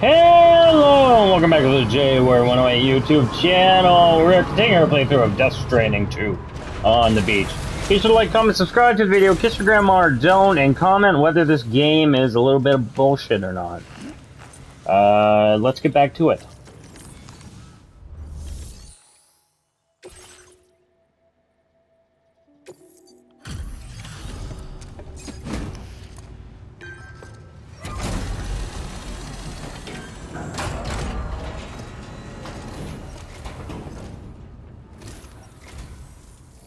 Hello, and welcome back to the J108 YouTube channel. We're continuing our playthrough of Death Stranding 2 on the beach. Be sure to like, comment, subscribe to the video, kiss your grandma or don't, and comment whether this game is a little bit of bullshit or not. Let's get back to it.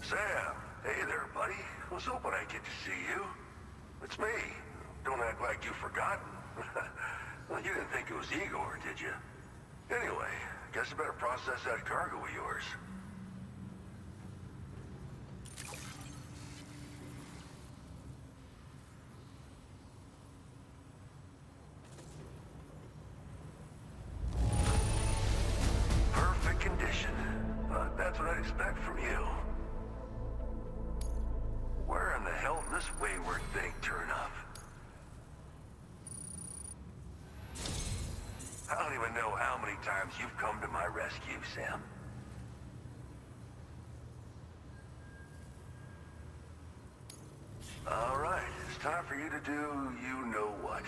Sam, hey there, buddy. Was hoping I'd get to see you. It's me. Don't act like you've forgotten. Well, you didn't think it was Igor, did you? Anyway, guess I better process that cargo of yours. Perfect condition. That's what I'd expect from you. Where in the hell did this wayward thing turn up? I don't even know how many times you've come to my rescue, Sam. All right, it's time for you to do you know what.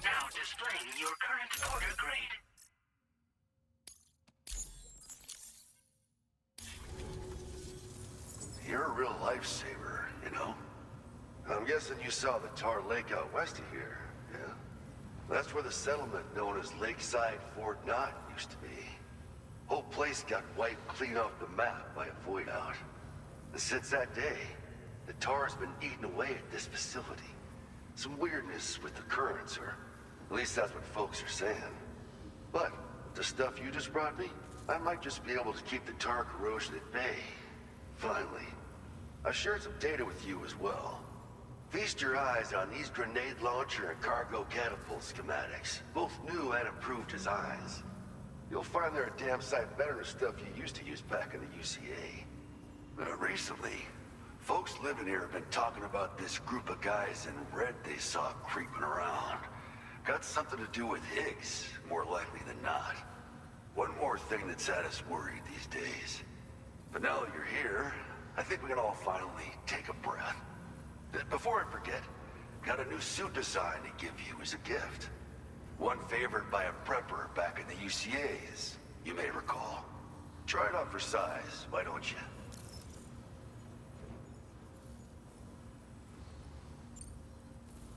Now displaying your current order grade. You're a real lifesaver, you know? I'm guessing you saw the tar lake out west of here, yeah? That's where the settlement known as Lakeside Fort Knott used to be. Whole place got wiped clean off the map by a void out. And since that day, the tar's been eating away at this facility. Some weirdness with the currents, or at least that's what folks are saying. But the stuff you just brought me, I might just be able to keep the tar corrosion at bay. Finally. I shared some data with you as well. Feast your eyes on these grenade launcher and cargo catapult schematics. Both new and improved designs. You'll find they're a damn sight better than stuff you used to use back in the UCA. Recently, folks living here have been talking about this group of guys in red they saw creeping around. Got something to do with Higgs, more likely than not. One more thing that's had us worried these days. But now that you're here, I think we can all finally take a breath. Before I forget, got a new suit design to give you as a gift. One favored by a prepper back in the UCAs, you may recall. Try it on for size, why don't you?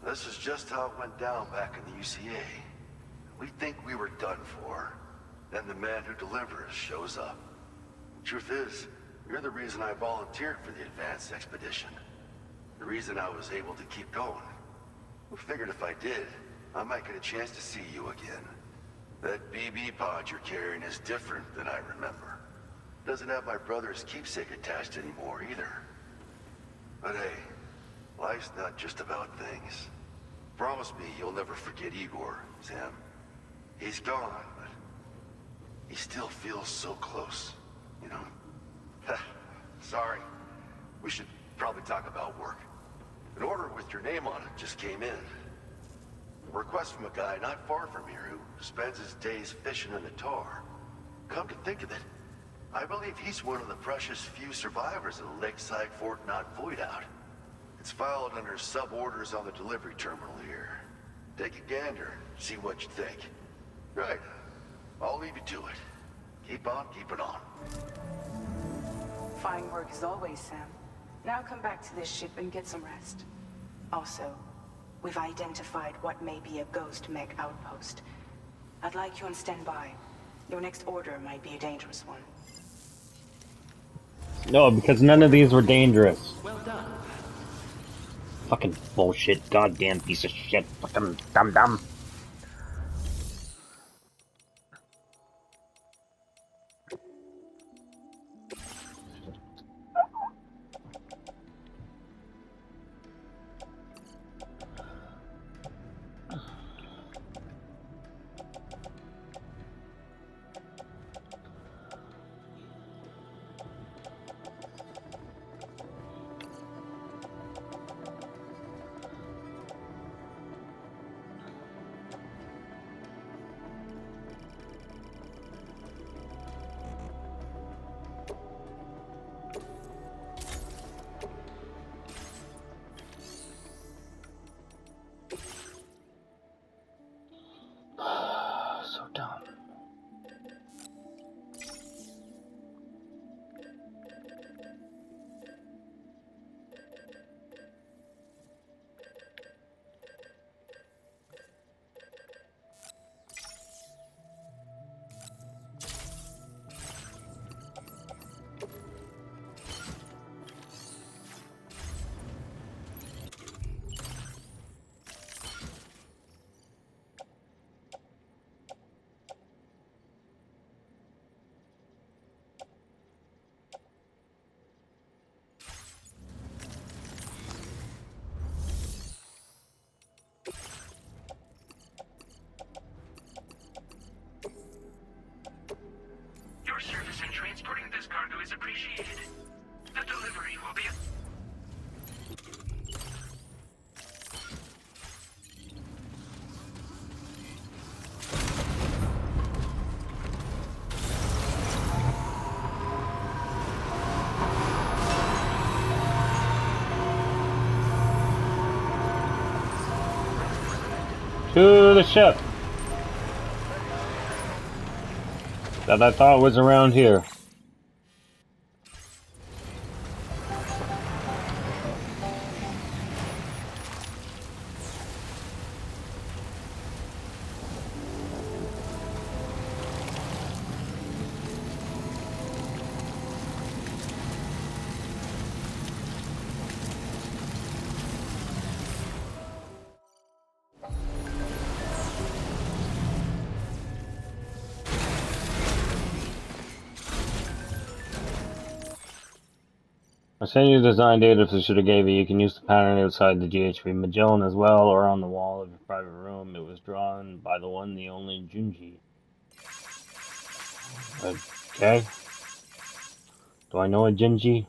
This is just how it went down back in the UCA. We think we were done for. Then the man who delivers shows up. Truth is, you're the reason I volunteered for the advanced expedition. The reason I was able to keep going. I figured if I did, I might get a chance to see you again. That BB pod you're carrying is different than I remember. Doesn't have my brother's keepsake attached anymore either. But hey, life's not just about things. Promise me you'll never forget Igor, Sam. He's gone, but he still feels so close, you know? Sorry. We should probably talk about work. An order with your name on it just came in. A request from a guy not far from here who spends his days fishing in the tar. Come to think of it, I believe he's one of the precious few survivors of the Lakeside Fort Knott void out. It's filed under sub-orders on the delivery terminal here. Take a gander, see what you think. Right. I'll leave you to it. Keep on keeping on. Fine work as always, Sam. Now come back to this ship and get some rest. Also, we've identified what may be a ghost mech outpost. I'd like you on standby. Your next order might be a dangerous one. No, because none of these were dangerous. Well done. Fucking bullshit, goddamn piece of shit, fucking dumb. So dumb. Your service in transporting this cargo is appreciated. The delivery will be... To the ship that I thought was around here. I sent you the design data if I should have gave it. You can use the pattern outside the GHV Magellan as well, or on the wall of your private room. It was drawn by the one, the only Junji. Okay. Do I know a Junji?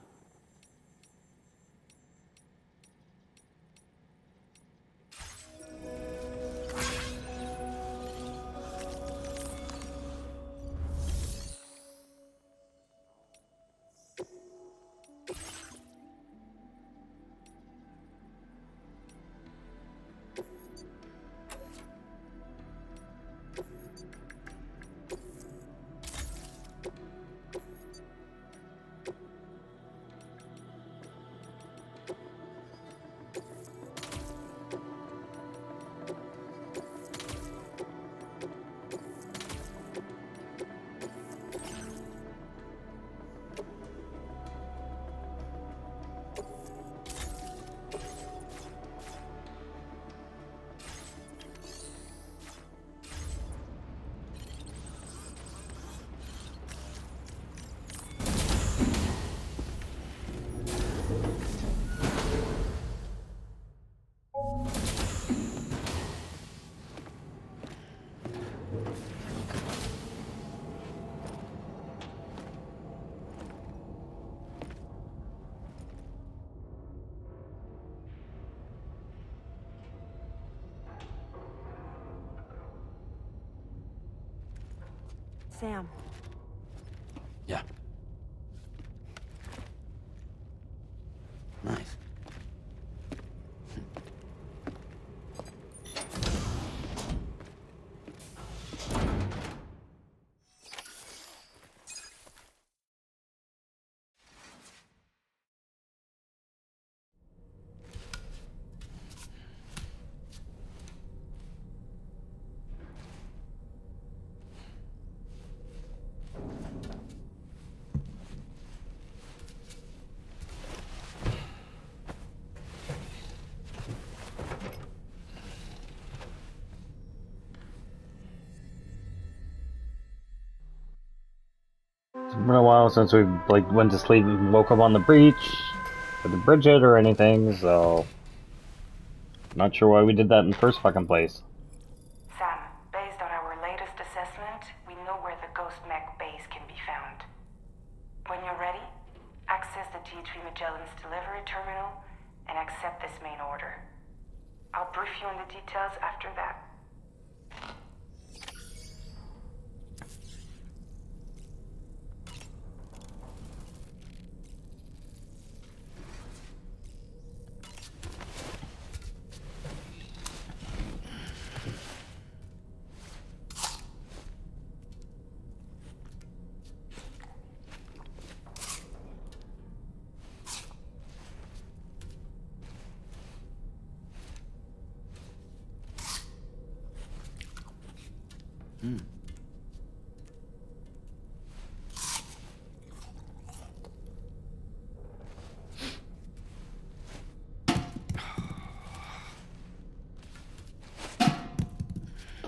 Sam. Yeah. Nice. been a while since we like went to sleep and woke up on the beach with the Bridget or anything, so not sure why we did that in the first fucking place. Sam, based on our latest assessment, we know where the Ghost Mech base can be found. When you're ready, access the G3 Magellan's delivery terminal and accept this main order. I'll brief you on the details after that.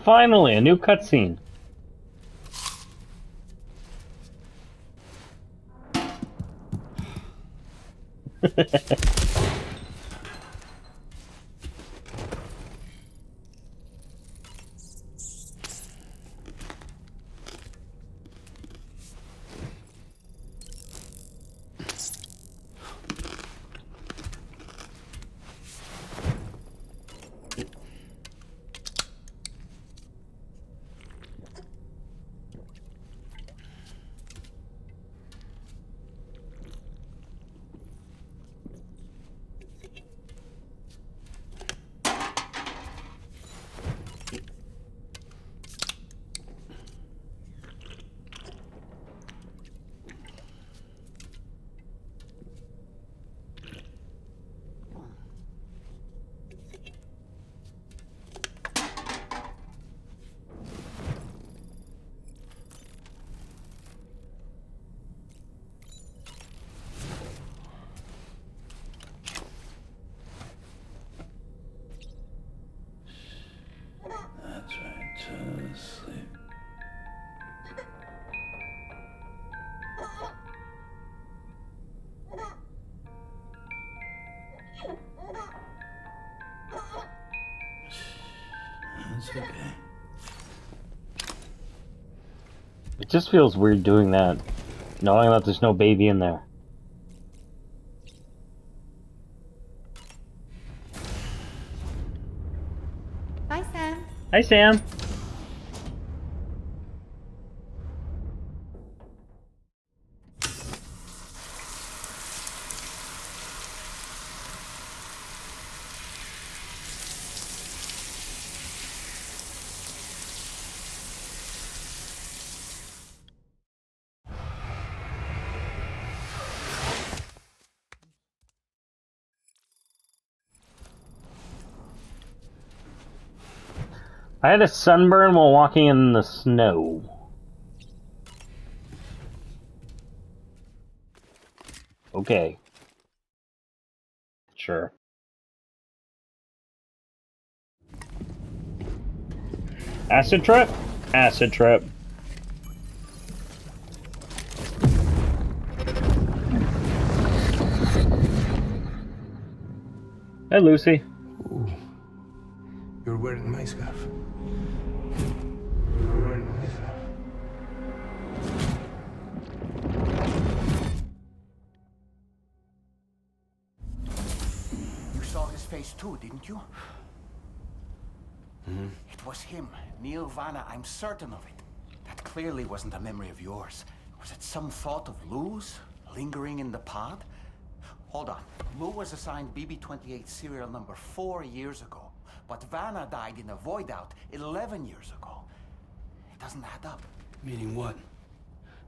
Finally, a new cutscene. That's right, just sleep. It's okay. It just feels weird doing that, knowing that there's no baby in there. Bye, Sam. Hi, Sam. I had a sunburn while walking in the snow. Okay. Sure. Acid trip? Acid trip. Hey, Lucy. Ooh. You're wearing my scarf. You're wearing my scarf. You saw his face too, didn't you? It was him, Neil Vanna, I'm certain of it. That clearly wasn't a memory of yours. Was it some thought of Lou's, lingering in the pod? Hold on. Lou was assigned BB-28 serial number 4 years ago, but Vanna died in a void out 11 years ago. It doesn't add up. Meaning what?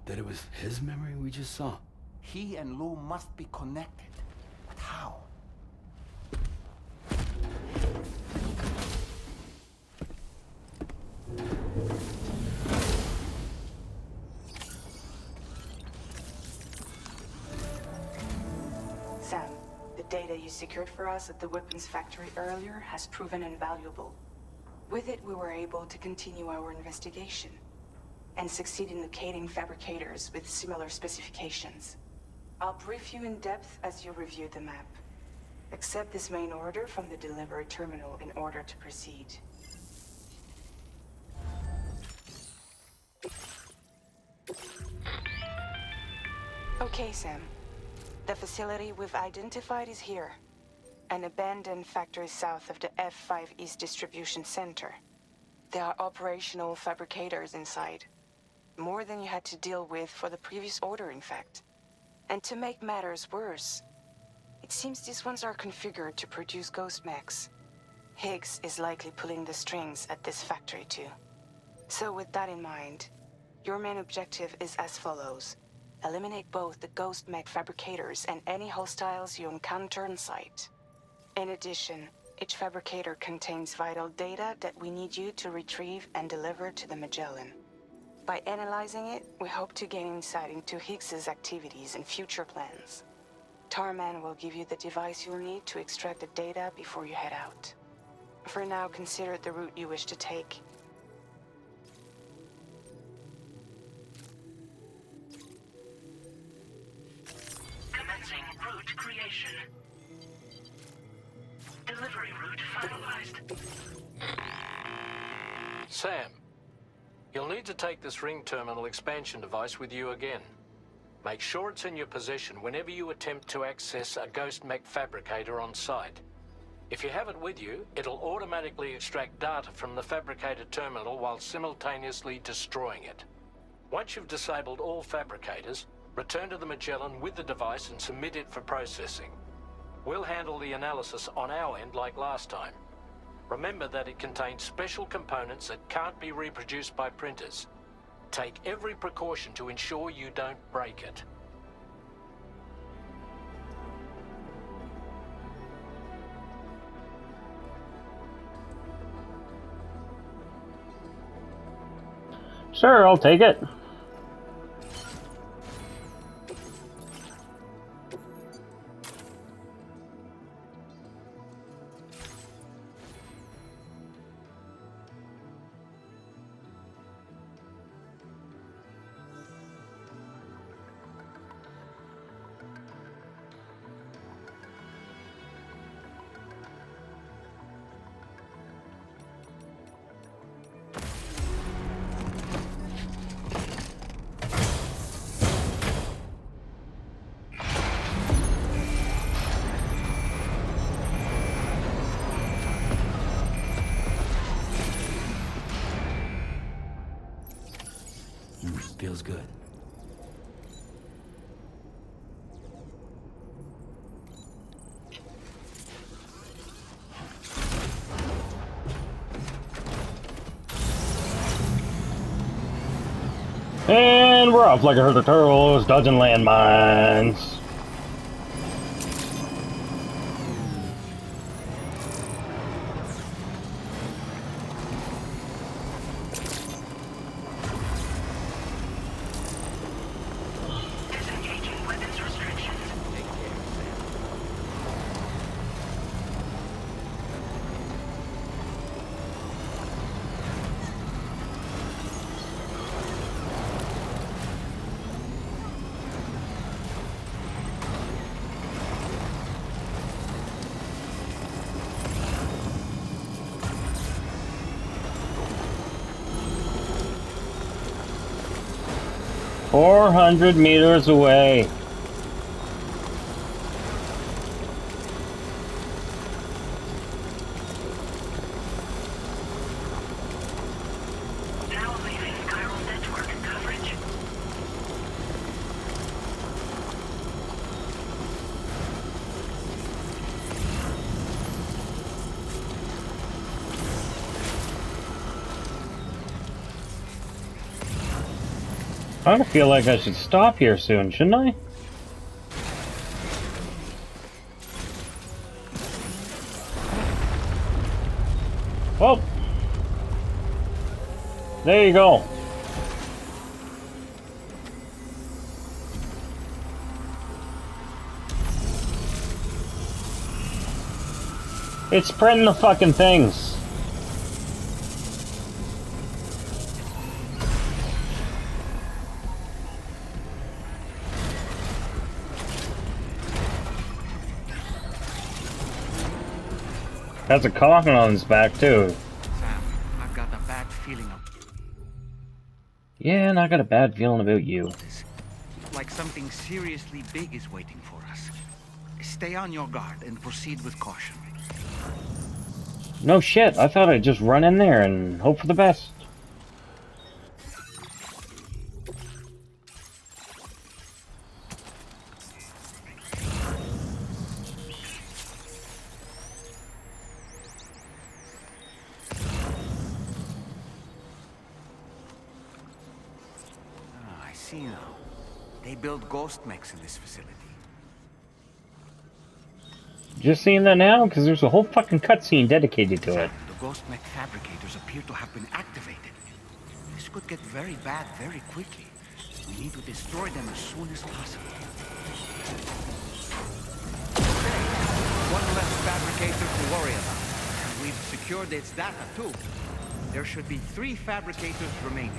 That it was his memory we just saw? He and Lou must be connected. But how? Sam, the data you secured for us at the weapons factory earlier has proven invaluable. With it, we were able to continue our investigation. and succeed in locating fabricators with similar specifications. I'll brief you in depth as you review the map. Accept this main order from the delivery terminal in order to proceed. Okay, Sam. The facility we've identified is here. An abandoned factory south of the F5 East Distribution Center. There are operational fabricators inside. More than you had to deal with for the previous order, in fact. And to make matters worse, it seems these ones are configured to produce ghost mechs. Higgs is likely pulling the strings at this factory too. So with that in mind, your main objective is as follows. Eliminate both the ghost mech fabricators and any hostiles you encounter on site. In addition, each fabricator contains vital data that we need you to retrieve and deliver to the Magellan. By analyzing it, we hope to gain insight into Higgs's activities and future plans. Tarman will give you the device you'll need to extract the data before you head out. For now, consider the route you wish to take. Commencing route creation. Delivery route finalized. Sam, you'll need to take this ring terminal expansion device with you again. Make sure it's in your possession whenever you attempt to access a ghost mech fabricator on site. If you have it with you, it'll automatically extract data from the fabricator terminal while simultaneously destroying it. Once you've disabled all fabricators, return to the Magellan with the device and submit it for processing. We'll handle the analysis on our end like last time. Remember that it contains special components that can't be reproduced by printers. Take every precaution to ensure you don't break it. Sure, I'll take it. Feels good. And we're off like a herd of turtles, dodging landmines. Disengaging weapons restrictions. Take care, Sam. 400 meters away. Now leaving chiral network coverage. I kind of feel like I should stop here soon, shouldn't I? Well, there you go. It's printing the fucking things. Has a coffin on his back too. Sam, I've got a bad feeling of Yeah, and I got a bad feeling about you. this. Like something seriously big is waiting for us. Stay on your guard and proceed with caution. No shit, I thought I'd just run in there and hope for the best. Ah, I see now. They build ghost mechs in this facility. Just seeing that now? Because there's a whole fucking cutscene dedicated to it. The ghost mech fabricators appear to have been activated. This could get very bad very quickly. We need to destroy them as soon as possible. Okay, one less fabricator to worry about. And we've secured its data too. There should be 3 fabricators remaining.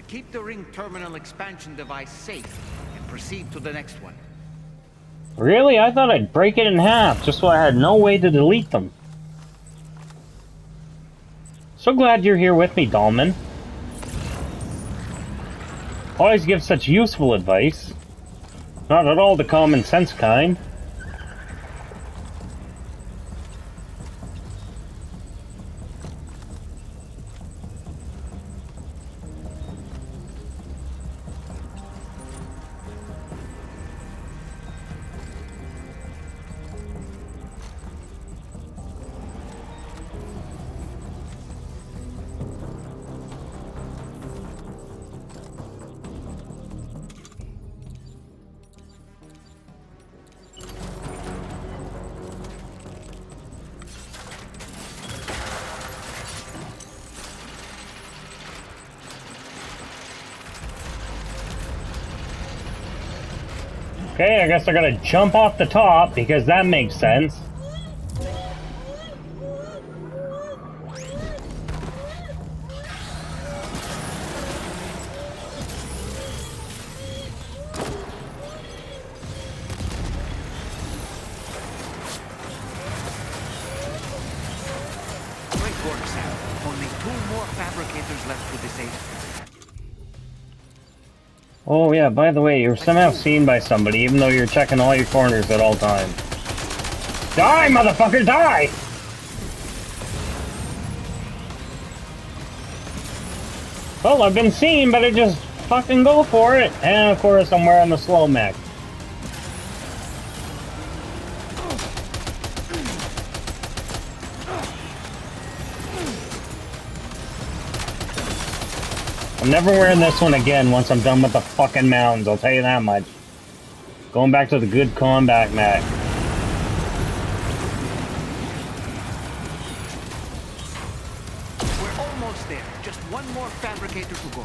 Keep the ring terminal expansion device safe and proceed to the next one. Really? I thought I'd break it in half just so I had no way to delete them. So glad you're here with me, Dahlman. Always give such useful advice. Not at all the common sense kind. Okay, I guess I gotta jump off the top because that makes sense. Great work, Sam. Only 2 more fabricators left to disable. Oh yeah, by the way, you're somehow seen by somebody even though you're checking all your corners at all times. Die, motherfucker, die! Well, I've been seen, but I just fucking go for it. And of course, I'm wearing the slow mech. I'm never wearing this one again once I'm done with the fucking mountains, I'll tell you that much. Going back to the good combat mech. We're almost there. Just 1 more fabricator to go.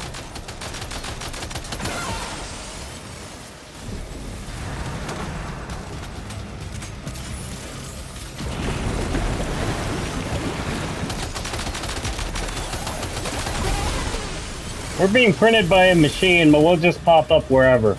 We're being printed by a machine, but we'll just pop up wherever.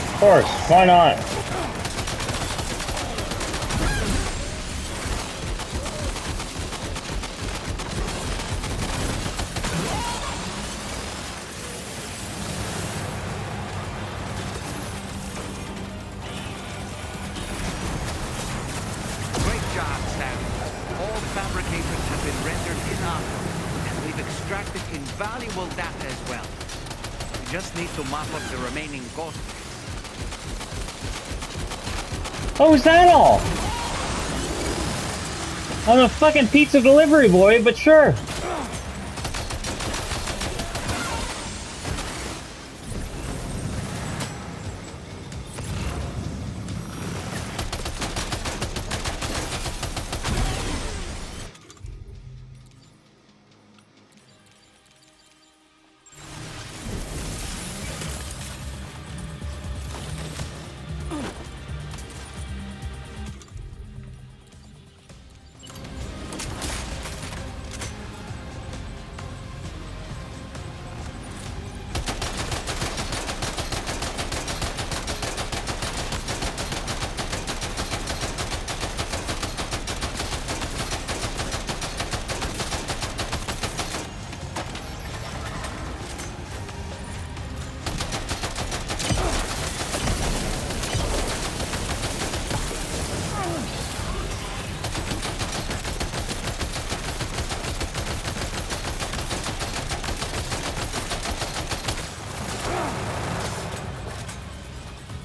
Of course, why not? Great job, Sam. All fabricators have been rendered inoperable, and we've extracted invaluable data as well. We just need to mop up the remaining ghost. Oh, is that all? I'm a fucking pizza delivery boy, but sure.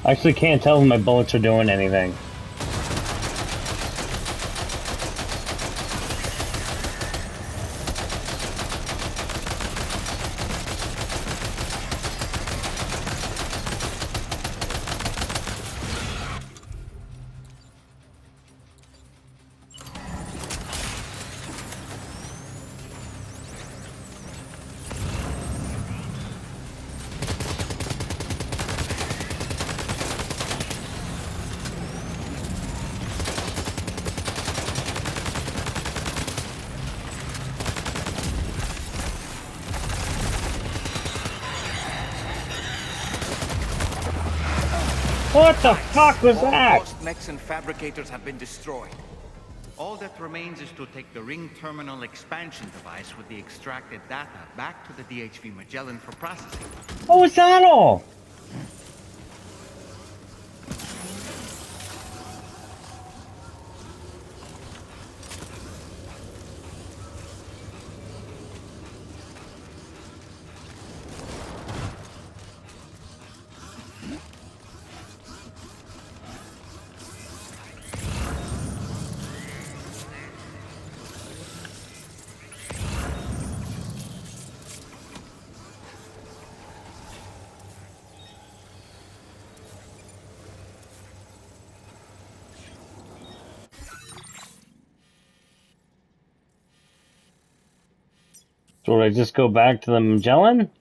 I actually can't tell if my bullets are doing anything. What the fuck was All that? ghost mechs and fabricators have been destroyed. All that remains is to take the ring terminal expansion device with the extracted data back to the DHV Magellan for processing. What was that all? So would I just go back to the Magellan?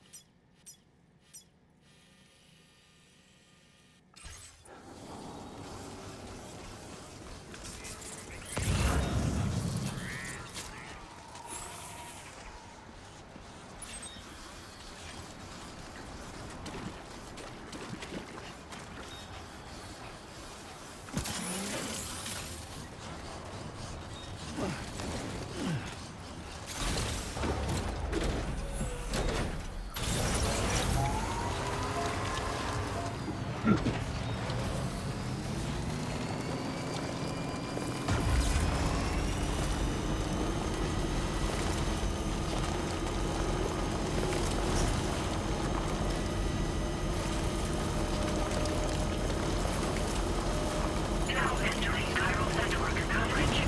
Now entering chiral network coverage.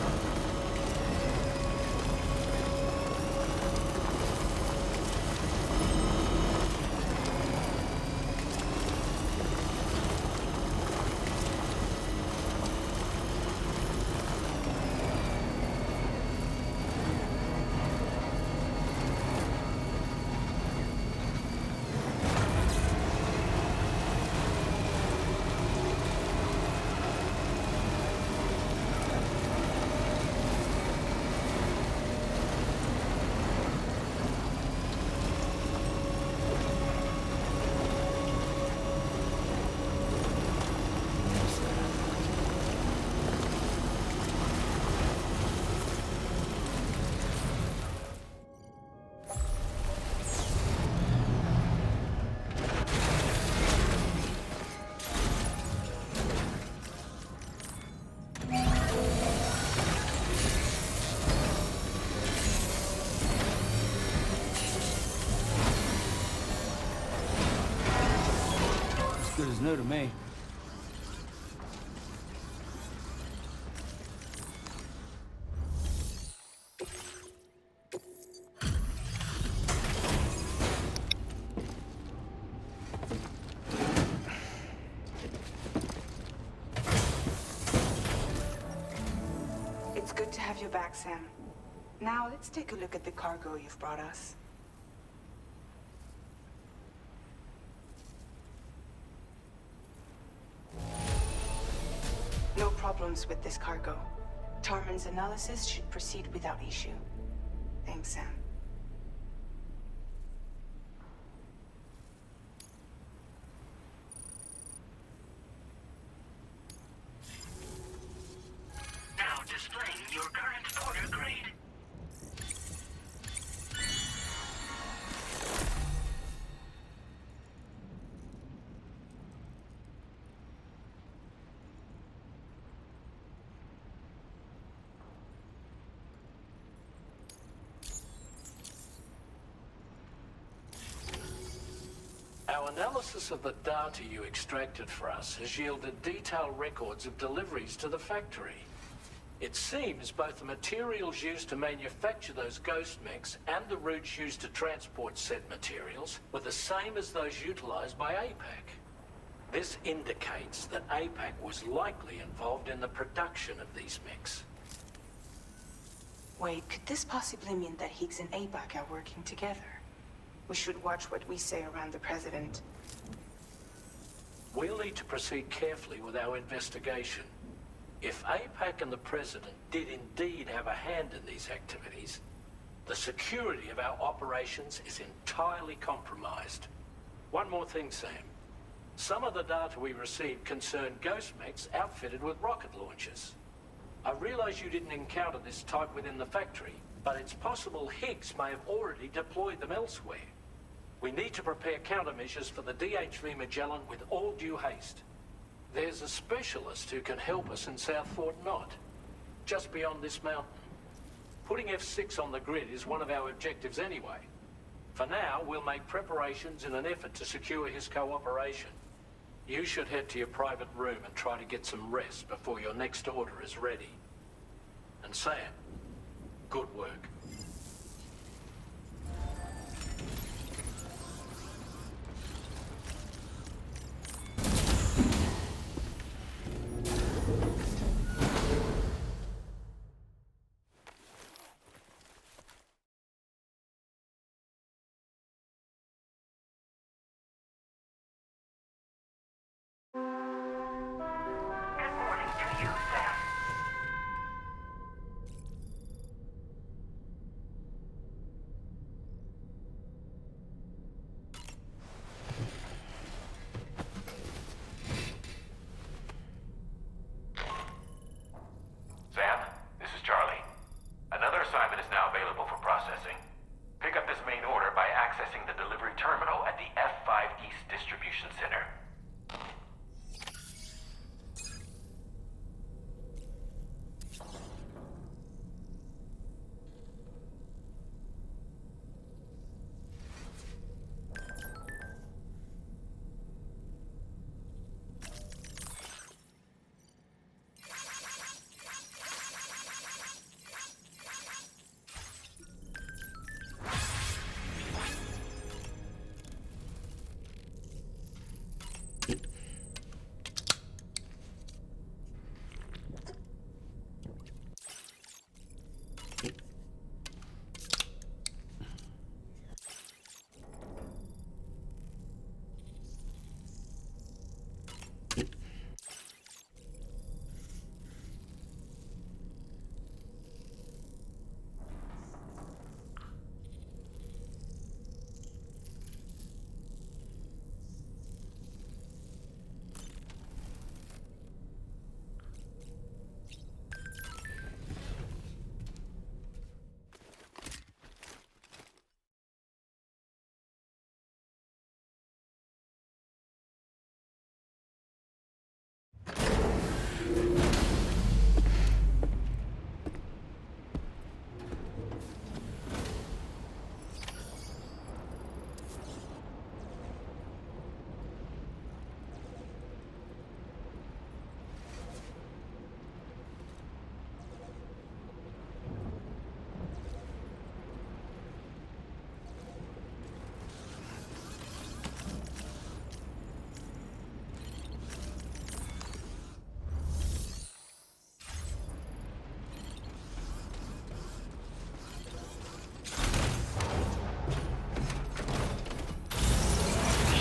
Good as new to me. It's good to have you back, Sam. Now let's take a look at the cargo you've brought us. No problems with this cargo. Tarman's analysis should proceed without issue. Thanks, Sam. Now displaying your current order grade. Our analysis of the data you extracted for us has yielded detailed records of deliveries to the factory. It seems both the materials used to manufacture those ghost mechs and the routes used to transport said materials were the same as those utilized by APAC. This indicates that APAC was likely involved in the production of these mechs. Wait, could this possibly mean that Higgs and APAC are working together? We should watch what we say around the President. We'll need to proceed carefully with our investigation. If APAC and the President did indeed have a hand in these activities, the security of our operations is entirely compromised. One more thing, Sam. Some of the data we received concerned ghost mechs outfitted with rocket launchers. I realize you didn't encounter this type within the factory, but it's possible Higgs may have already deployed them elsewhere. We need to prepare countermeasures for the DHV Magellan with all due haste. There's a specialist who can help us in South Fort Knott, just beyond this mountain. Putting F6 on the grid is one of our objectives anyway. For now, we'll make preparations in an effort to secure his cooperation. You should head to your private room and try to get some rest before your next order is ready. And Sam, good work. Sam, this is Charlie. Another assignment is now available for processing. Pick up this main order by accessing the delivery terminal at the F5 East Distribution Center.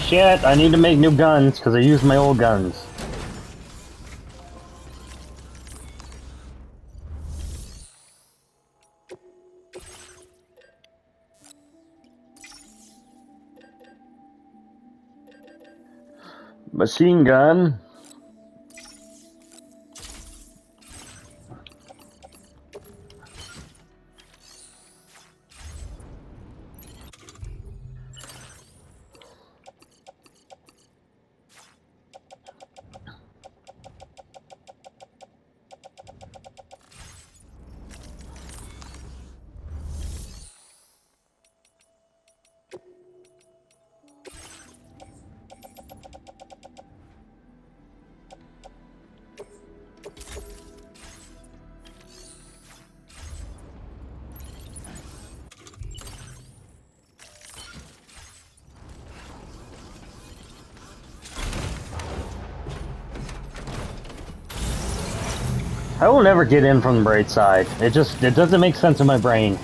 Shit, I need to make new guns because I used my old guns. Machine gun. I will never get in from the right side. It doesn't make sense in my brain.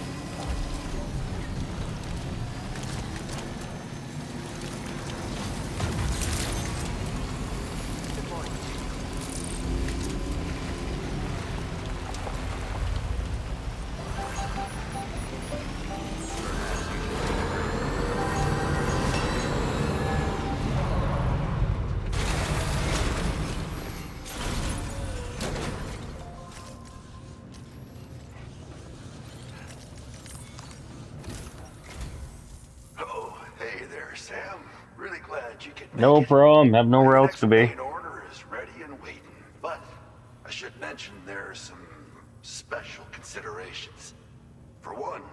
Sam. Really glad you could make No it. problem. Have nowhere else to be. Main order is ready and waiting. But I should mention there are some special considerations. For one,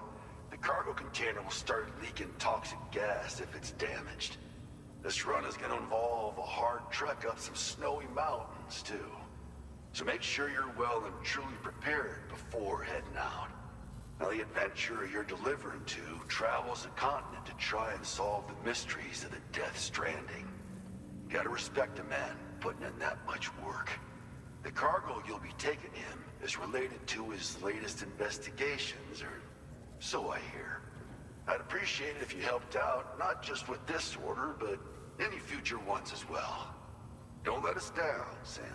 the cargo container will start leaking toxic gas if it's damaged. This run is going to involve a hard trek up some snowy mountains, too. So make sure you're well and truly prepared before heading out. Now, the adventurer you're delivering to travels the continent to try and solve the mysteries of the Death Stranding. You gotta respect a man putting in that much work. The cargo you'll be taking him is related to his latest investigations, or so I hear. I'd appreciate it if you helped out, not just with this order, but any future ones as well. Don't let us down, Sam.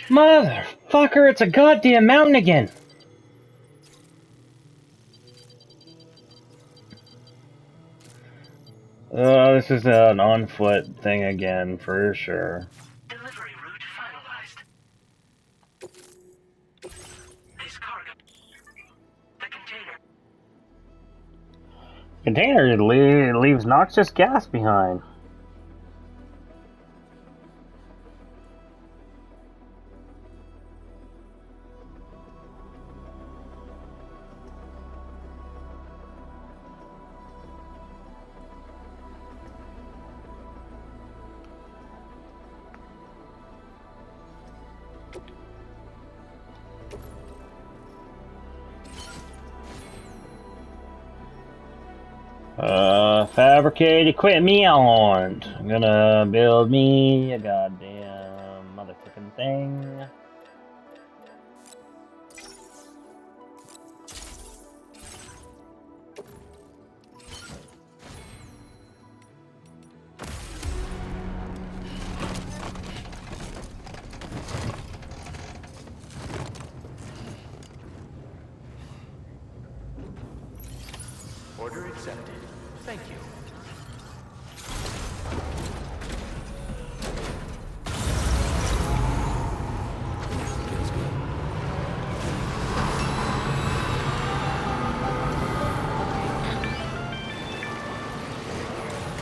Motherfucker, it's a goddamn mountain again! This is an on-foot thing again, for sure. Delivery route finalized. This cargo. The container. Container leaves noxious gas behind. Fabricate equipment. I'm gonna build me a goddamn motherfucking thing. Order accepted. Thank you.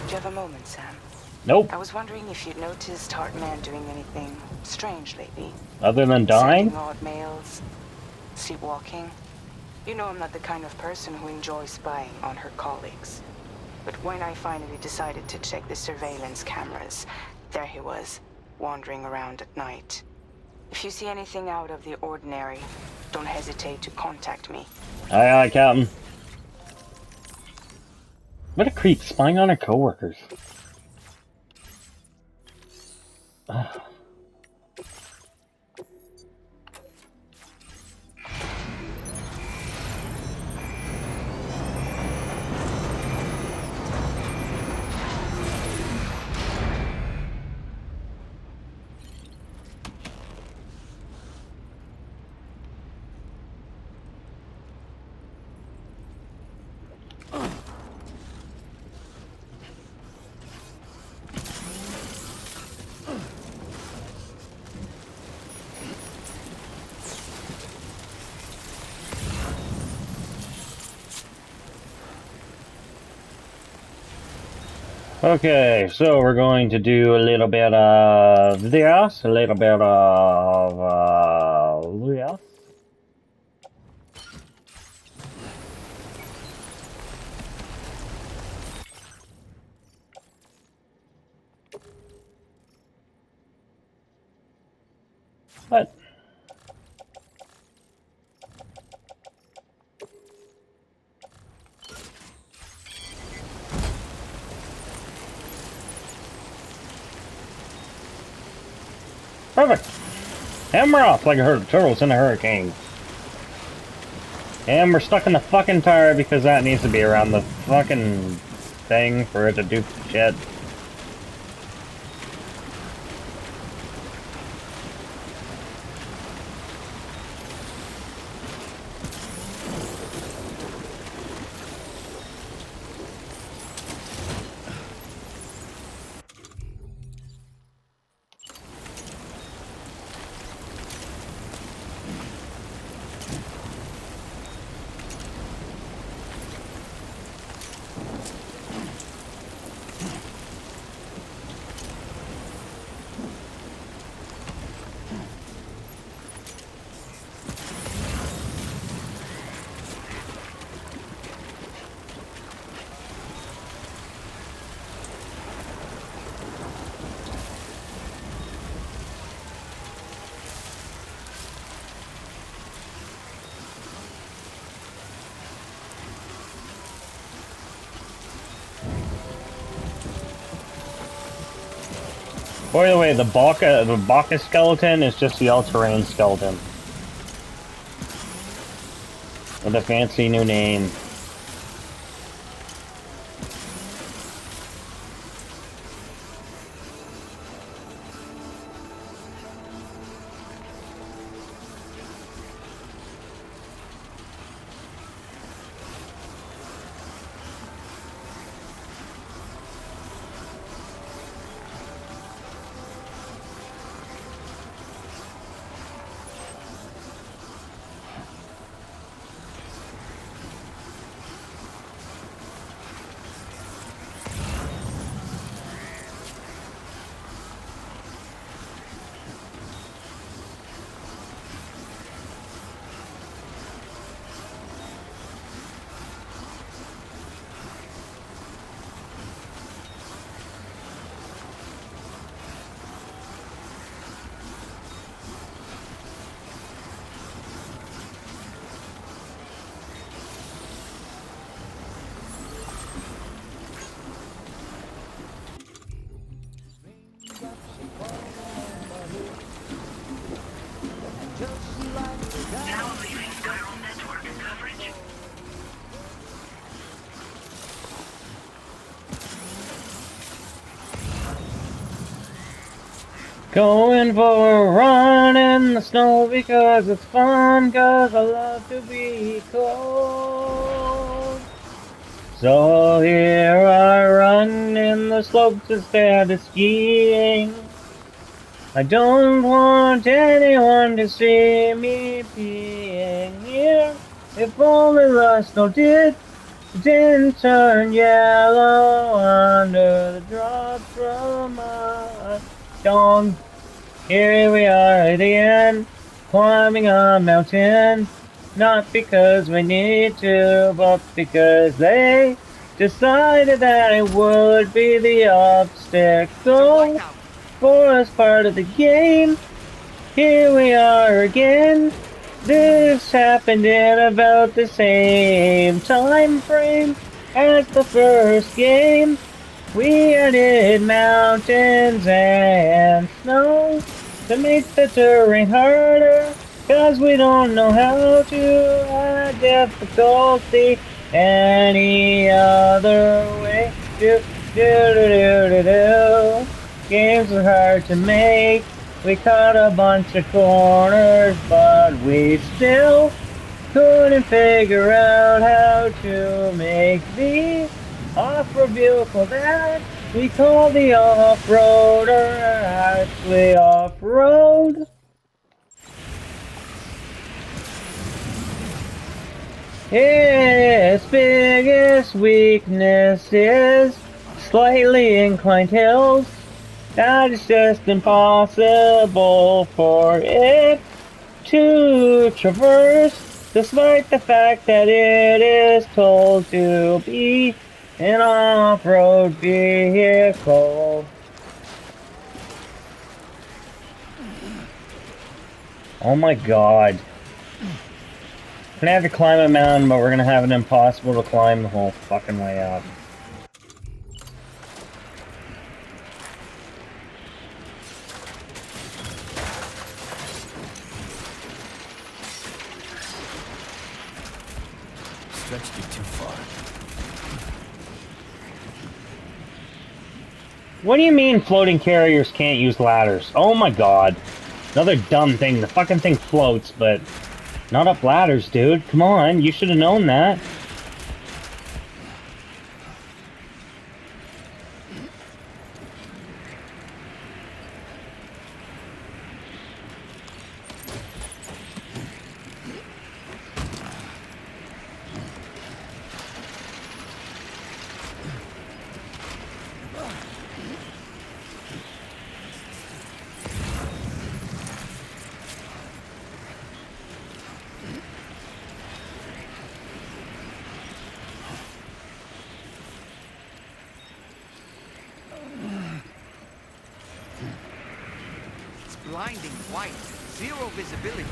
Do you have a moment, Sam? Nope. I was wondering if you'd noticed Hartman doing anything strange lately. Other than dying? Sending odd mails, sleepwalking. You know I'm not the kind of person who enjoys spying on her colleagues. But when I finally decided to check the surveillance cameras, there he was, wandering around at night. If you see anything out of the ordinary, don't hesitate to contact me. Aye, aye, Captain. What a creep, spying on her coworkers. Okay, so we're going to do a little bit of this, a little bit of this. What? Perfect. And we're off like a turtles in a hurricane. And we're stuck in the fucking tire because that needs to be around the fucking thing for it to do shit. By the way, the Baka skeleton is just the all-terrain skeleton. With a fancy new name. Now leaving Spiral Network coverage. Going for a run in the snow because it's fun, cause I love to be cold. So here I run in the slopes instead of skiing. I don't want anyone to see me being here. If only the snow didn't turn yellow under the drops from my tongue. Here we are again, climbing a mountain. Not because we need to, but because they decided that it would be the obstacle for us part of the game. Here we are again. This happened in about the same time frame as the first game. We added mountains and snow to make the terrain harder, cause we don't know how to add difficulty any other way. Do. Games are hard to make. We cut a bunch of corners, but we still couldn't figure out how to make the off-road vehicle that we call the off-roader actually off-road. Its biggest weakness is slightly inclined hills that it's just impossible for it to traverse, despite the fact that it is told to be an off-road vehicle. Oh my god. We're gonna have to climb a mountain, but we're gonna have it impossible to climb the whole fucking way up. Stretched it too far. What do you mean floating carriers can't use ladders? Oh my god. Another dumb thing. The fucking thing floats, but not up ladders, dude. Come on, you should have known that. Blinding white, zero visibility.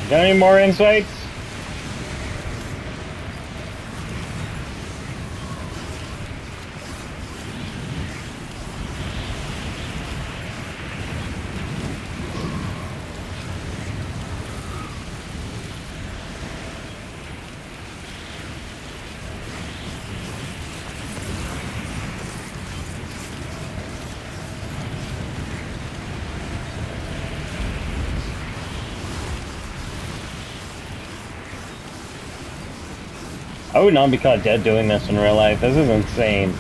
Got any more insights? I would not be caught dead doing this in real life. This is insane.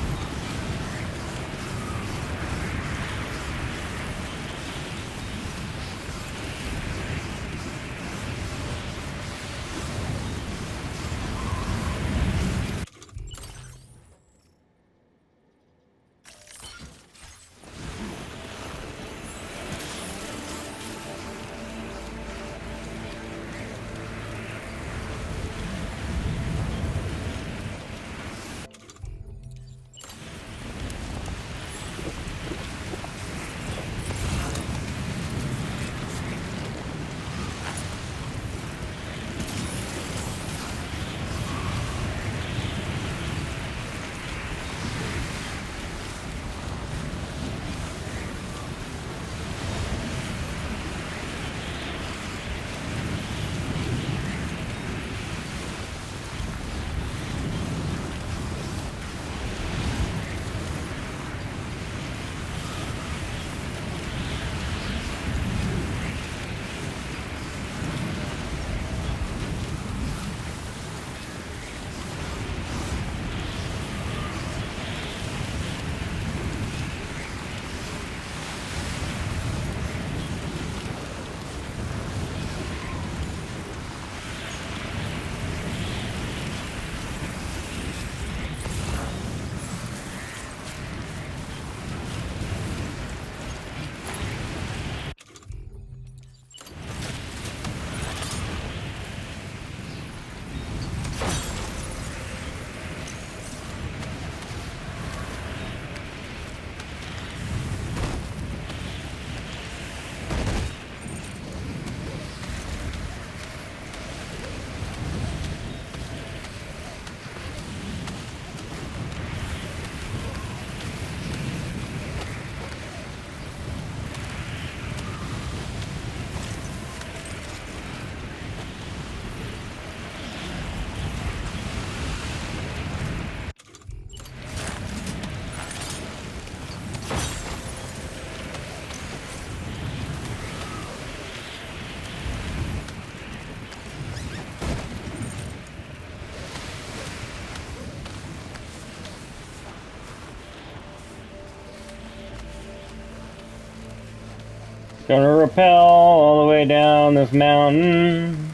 Gonna rappel all the way down this mountain.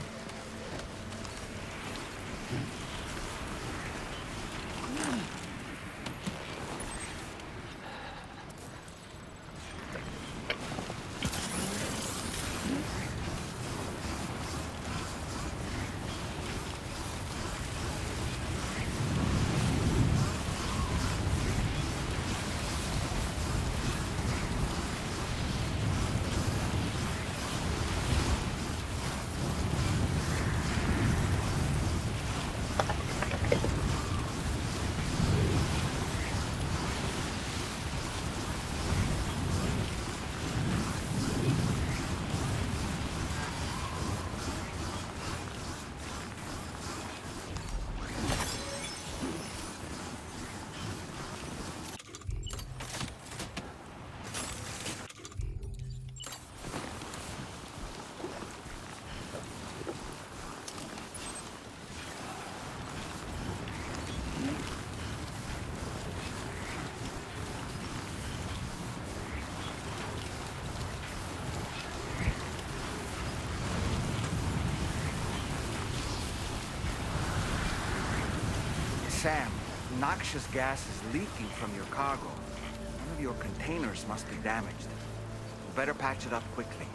Sam, noxious gas is leaking from your cargo. One of your containers must be damaged. You better patch it up quickly.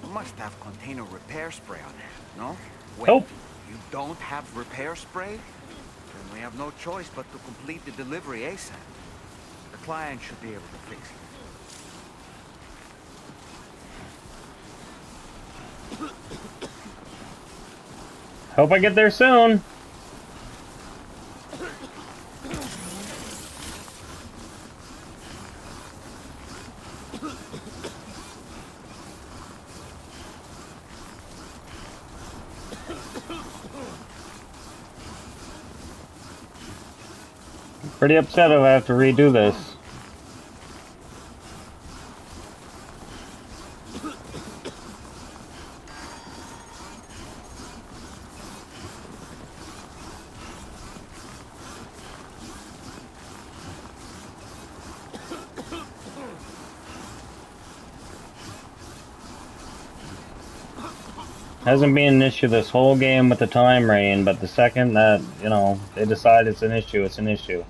You must have container repair spray on hand, no? Wait, Nope. you don't have repair spray? Then we have no choice but to complete the delivery ASAP. The client should be able to fix it. Hope I get there soon. Pretty upset if I have to redo this. Hasn't been an issue this whole game with the time rain, but the second that, you know, they decide it's an issue, it's an issue.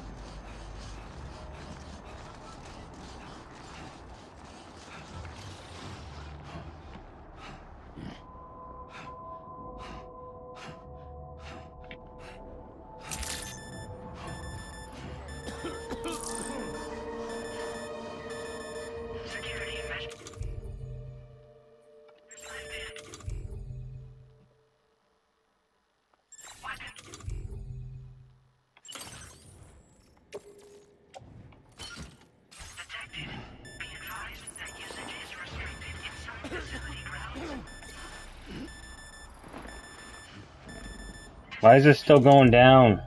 Security measures. Detected. Be advised that usage is restricted inside facility grounds. Why is it still going down?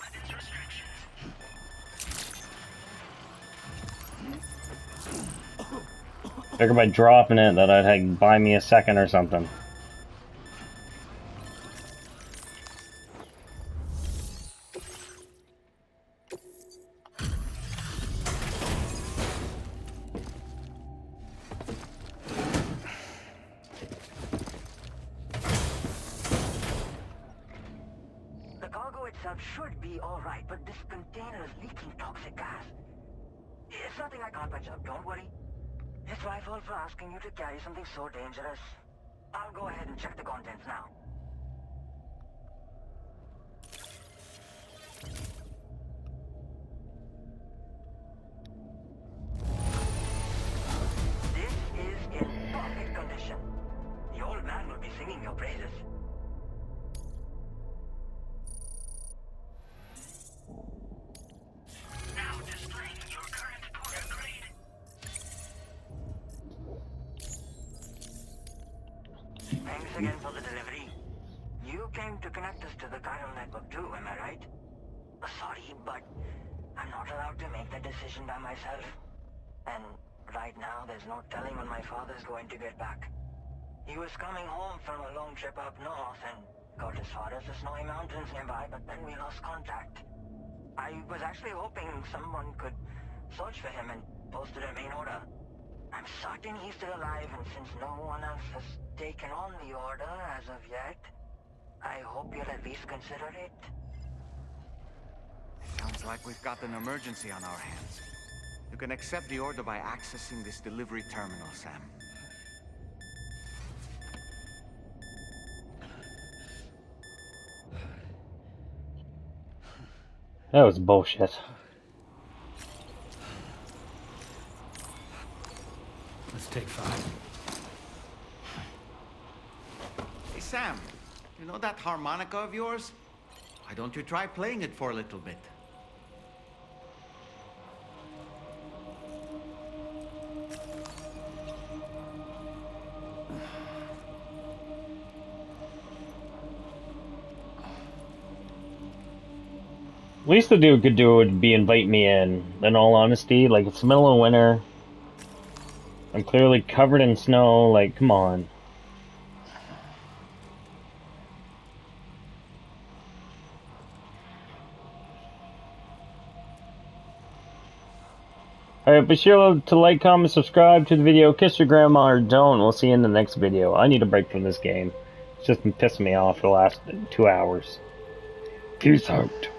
Weapons restrictions. Figured by dropping it that I'd like, buy me a second or something. The cargo itself should be alright, but this container is leaking toxic gas. It's nothing I can't patch up, don't worry. It's my fault for asking you to carry something so dangerous. I'll go ahead and check the contents now. This is in perfect condition. The old man will be singing your praises. Now displaying your current porter grade. Thanks again for the delivery. You came to connect us to the chiral network too, am I right? Sorry, but I'm not allowed to make that decision by myself. And right now, there's no telling when my father's going to get back. He was coming home from a long trip up north and got as far as the snowy mountains nearby, but then we lost contact. I was actually hoping someone could search for him and posted a main order. I'm certain he's still alive, and since no one else has taken on the order as of yet, I hope you'll at least consider it. Sounds like we've got an emergency on our hands. You can accept the order by accessing this delivery terminal, Sam. That was bullshit. Let's take 5. Hey, Sam, you know that harmonica of yours? Why don't you try playing it for a little bit? Least the dude could do would be invite me in all honesty. Like, it's the middle of winter. I'm clearly covered in snow, like, come on. Alright, be sure to like, comment, subscribe to the video, kiss your grandma or don't. We'll see you in the next video. I need a break from this game. It's just been pissing me off for the last 2 hours. Peace out.